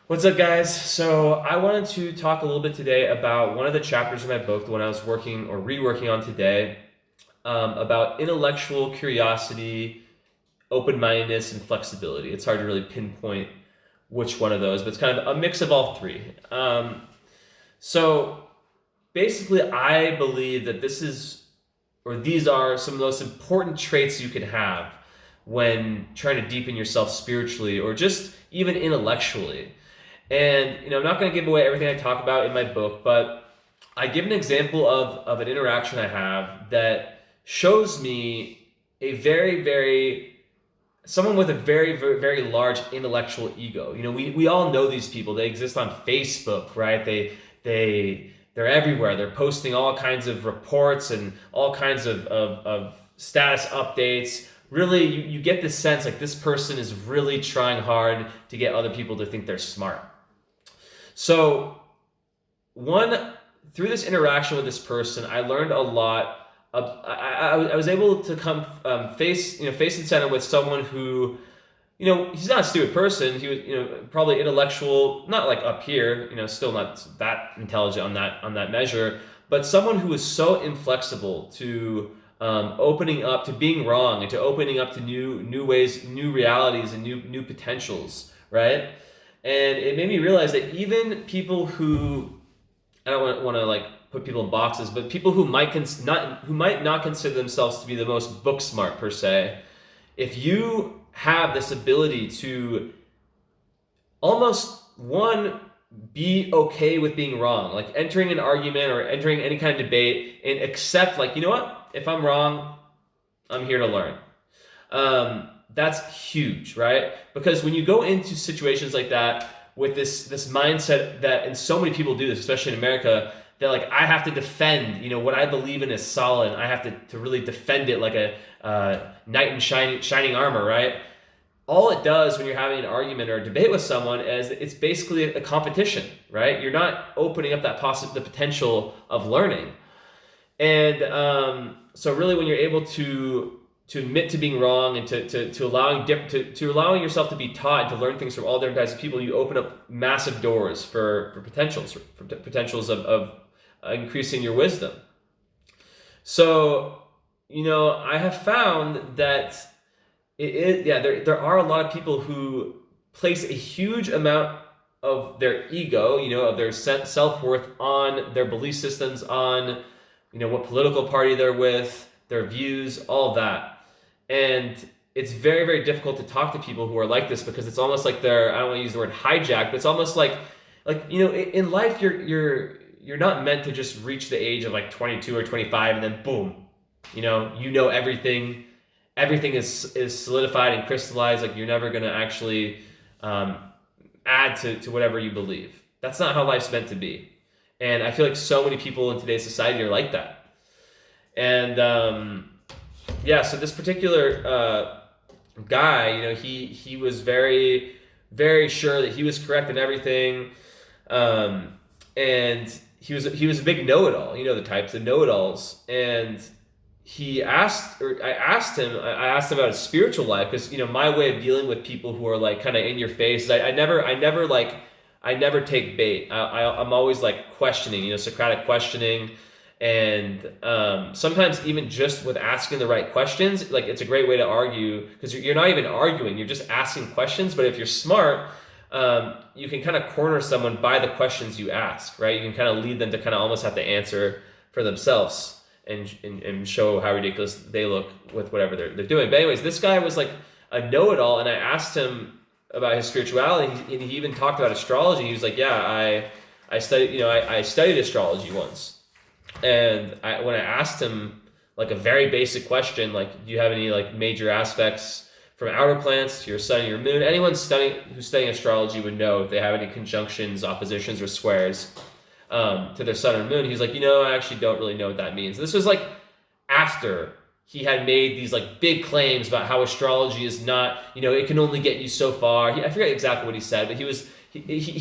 What's up, guys? So, I wanted to talk a little bit today about one of the chapters in my book, the one I was working or reworking on today, about intellectual curiosity, open mindedness, and flexibility. It's hard to really pinpoint which one of those, but it's kind of a mix of all three. So, basically, I believe that these are some of the most important traits you can have when trying to deepen yourself spiritually or just even intellectually. And I'm not going to give away everything I talk about in my book, but I give an example of an interaction I have that shows me a someone with a very large intellectual ego. We all know these people. They exist on Facebook, right? They're everywhere. They're posting all kinds of reports and all kinds of status updates. Really, you get this sense like this person is really trying hard to get other people to think they're smart. So, one through this interaction with this person, I learned a lot. I was able to come face and center with someone who, he's not a stupid person. He was, probably intellectual, not like up here, still not that intelligent on that measure, but someone who was so inflexible to opening up to being wrong and to opening up to new ways, new realities, and new potentials, right? And it made me realize that even people who I don't want to like put people in boxes, but people who might not consider themselves to be the most book smart per se, if you have this ability to almost one be okay with being wrong, like entering an argument or entering any kind of debate and accept, like, you know what, if I'm wrong, I'm here to learn. That's huge, right? Because when you go into situations like that with this mindset that, and so many people do this, especially in America, they're like, I have to defend, what I believe in is solid. And I have to really defend it like a knight in shining armor, right? All it does when you're having an argument or a debate with someone is it's basically a competition, right? You're not opening up the potential of learning. And so really when you're able to admit to being wrong and to allowing yourself to be taught and to learn things from all different types of people, you open up massive doors for potentials of increasing your wisdom. So, I have found that there are a lot of people who place a huge amount of their ego, of their self-worth on their belief systems, on, what political party they're with, their views, all that. And it's very, very difficult to talk to people who are like this because it's almost like I don't want to use the word hijack, but it's almost like in life you're not meant to just reach the age of like 22 or 25 and then boom, everything. Everything is solidified and crystallized. Like you're never going to actually add to whatever you believe. That's not how life's meant to be. And I feel like so many people in today's society are like that. And so this particular guy, he was very, very sure that he was correct in everything, and he was a big know-it-all. The types of know-it-alls. And I asked him about his spiritual life because my way of dealing with people who are like kind of in your face is I never take bait. I'm always like questioning, Socratic questioning. And sometimes even just with asking the right questions, like it's a great way to argue because you're not even arguing, you're just asking questions. But if you're smart, you can kind of corner someone by the questions you ask, right? You can kind of lead them to kind of almost have to answer for themselves and show how ridiculous they look with whatever they're doing. But anyways, this guy was like a know-it-all, and I asked him about his spirituality, and he even talked about astrology. He was like, yeah, I studied, I studied astrology once. And when I asked him like a very basic question, like, do you have any like major aspects from outer planets to your sun and your moon? Anyone who's studying astrology would know if they have any conjunctions, oppositions, or squares to their sun or moon. He was like, I actually don't really know what that means. This was like after he had made these like big claims about how astrology is not, it can only get you so far. I forget exactly what he said, but he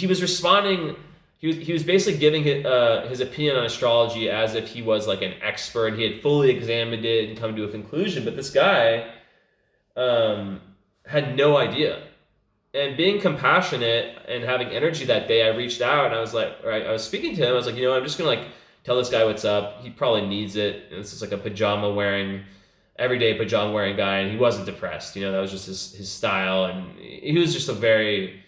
was responding. He was basically giving his opinion on astrology as if he was like an expert and he had fully examined it and come to a conclusion. But this guy had no idea. and being compassionate and having energy that day, I reached out and I was like, or I was speaking to him. I was like, I'm just gonna like tell this guy what's up. He probably needs it. And this is like a everyday pajama wearing guy, and he wasn't depressed. That was just his style, and he was just a very.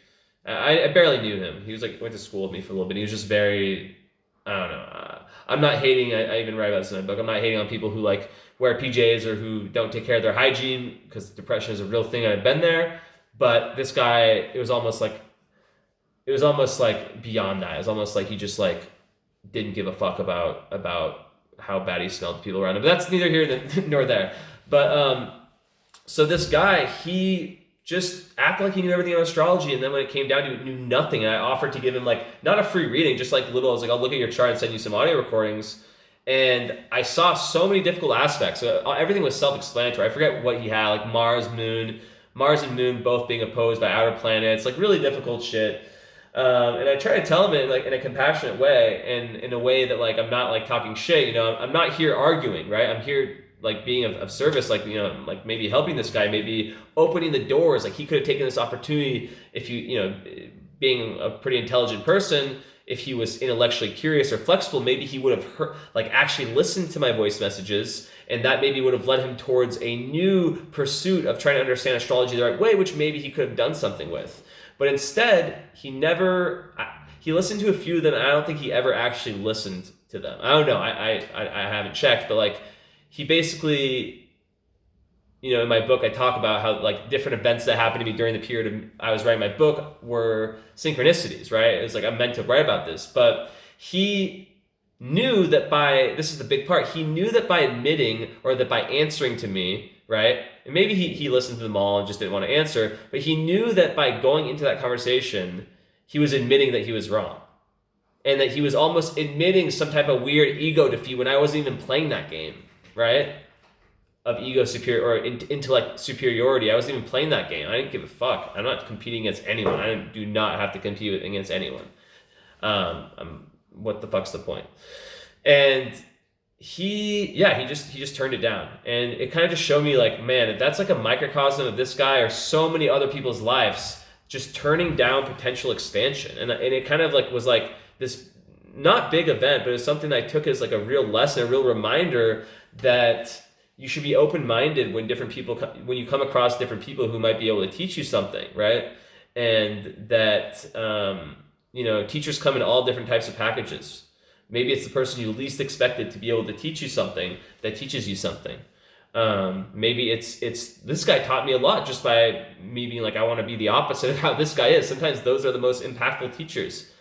I barely knew him. He was like went to school with me for a little bit. He was just very. I don't know. I'm not hating. I even write about this in my book. I'm not hating on people who like wear PJs or who don't take care of their hygiene, because depression is a real thing. I've been there. But this guy, it was almost like beyond that. It was almost like he just like didn't give a fuck about how bad he smelled to people around him. But that's neither here nor there. But so this guy, he just acted like he knew everything on astrology, and then when it came down to it, knew nothing. And I offered to give him like not a free reading, just like little. I was like, I'll look at your chart and send you some audio recordings. And I saw so many difficult aspects. So everything was self-explanatory. I forget what he had, like Mars and Moon both being opposed by outer planets, like really difficult shit. And I try to tell him in a compassionate way, and in a way that like I'm not like talking shit. I'm not here arguing, right? I'm here like being of service, like like maybe helping this guy, maybe opening the doors. Like he could have taken this opportunity if being a pretty intelligent person. If he was intellectually curious or flexible, maybe he would have actually listened to my voice messages, and that maybe would have led him towards a new pursuit of trying to understand astrology the right way, which maybe he could have done something with. But instead, he listened to a few of them, and I don't think he ever actually listened to them. I don't know. I haven't checked, but like he basically, in my book, I talk about how like different events that happened to me during the period I was writing my book were synchronicities, right? It was like I'm meant to write about this, but he knew that this is the big part, he knew that by admitting, or that by answering to me, right? And maybe he listened to them all and just didn't want to answer, but he knew that by going into that conversation, he was admitting that he was wrong. And that he was almost admitting some type of weird ego defeat when I wasn't even playing that game, right? Of ego superior or intellect superiority. I wasn't even playing that game. I didn't give a fuck. I'm not competing against anyone. I do not have to compete against anyone. What the fuck's the point? And he just turned it down, and it kind of just showed me like, man, that's like a microcosm of this guy or so many other people's lives just turning down potential expansion. And it kind of like was like this not big event, but it was something that I took as like a real lesson, a real reminder that you should be open-minded when when you come across different people who might be able to teach you something, right? And that, teachers come in all different types of packages. Maybe it's the person you least expected to be able to teach you something that teaches you something. Maybe it's this guy taught me a lot just by me being like, I want to be the opposite of how this guy is. Sometimes those are the most impactful teachers.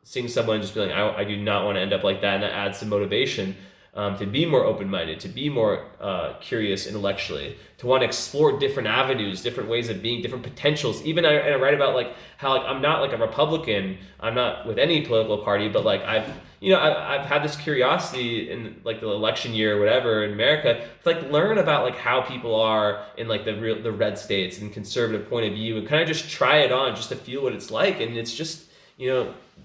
Seeing someone just be like, I do not want to end up like that, and that adds some motivation. To be more open-minded, to be more curious intellectually, to want to explore different avenues, different ways of being, different potentials. Even I write about like how like I'm not like a Republican, I'm not with any political party, but like I've had this curiosity in like the election year or whatever in America to like learn about like how people are in like the red states and conservative point of view, and kind of just try it on just to feel what it's like. And it's just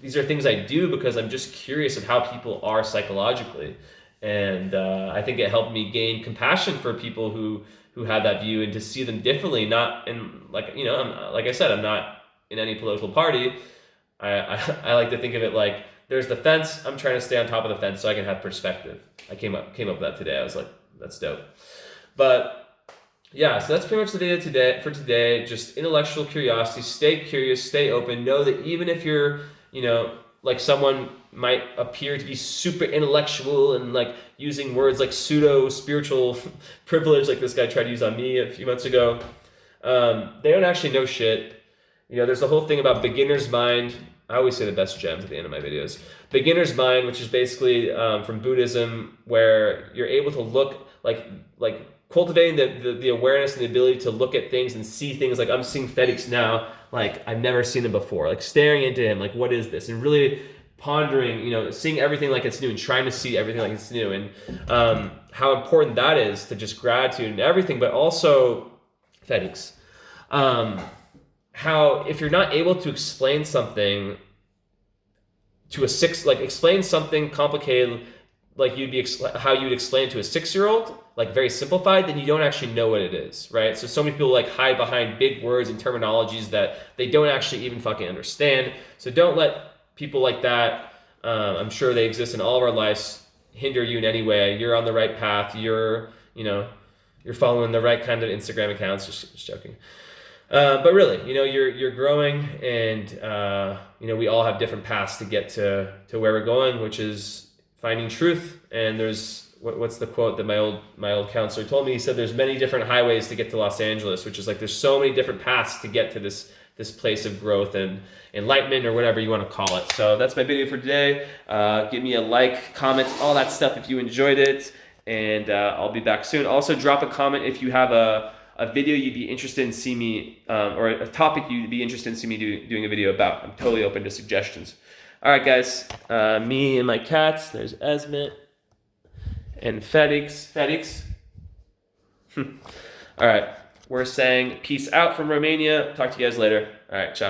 these are things I do because I'm just curious of how people are psychologically. And I think it helped me gain compassion for people who have that view, and to see them differently. Not in like like I said, I'm not in any political party. I like to think of it like there's the fence. I'm trying to stay on top of the fence so I can have perspective. I came up with that today. I was like, that's dope. But yeah, so that's pretty much the data for today. Just intellectual curiosity. Stay curious. Stay open. Know that even if you're like someone might appear to be super intellectual and like using words like pseudo spiritual privilege, like this guy tried to use on me a few months ago, they don't actually know shit. There's the whole thing about beginner's mind. I always say the best gems at the end of my videos. Beginner's mind, which is basically from Buddhism, where you're able to look like cultivating the awareness and the ability to look at things and see things. Like I'm seeing Felix now, like I've never seen him before, like staring into him, like what is this? And really pondering, seeing everything like it's new and trying to see everything like it's new, and how important that is to just gratitude and everything. But also, Felix, how if you're not able to explain something to explain something complicated, like how you'd explain it to a 6-year-old, like very simplified, then you don't actually know what it is, right? So many people like hide behind big words and terminologies that they don't actually even fucking understand. So don't let people like that, I'm sure they exist in all of our lives, hinder you in any way. You're on the right path. You're following the right kind of Instagram accounts. Just joking. But really, you're growing, and we all have different paths to get to where we're going, which is finding truth. And there's what's the quote that my old counselor told me? He said there's many different highways to get to Los Angeles, which is like there's so many different paths to get to this place of growth and enlightenment, or whatever you want to call it. So that's my video for today. Give me a like, comments, all that stuff if you enjoyed it, and I'll be back soon. Also, drop a comment if you have a video you'd be interested in seeing me, or a topic you'd be interested in seeing me doing a video about. I'm totally open to suggestions. All right, guys. Me and my cats. There's Esmit and Felix. All right. We're saying peace out from Romania. Talk to you guys later. All right. Ciao.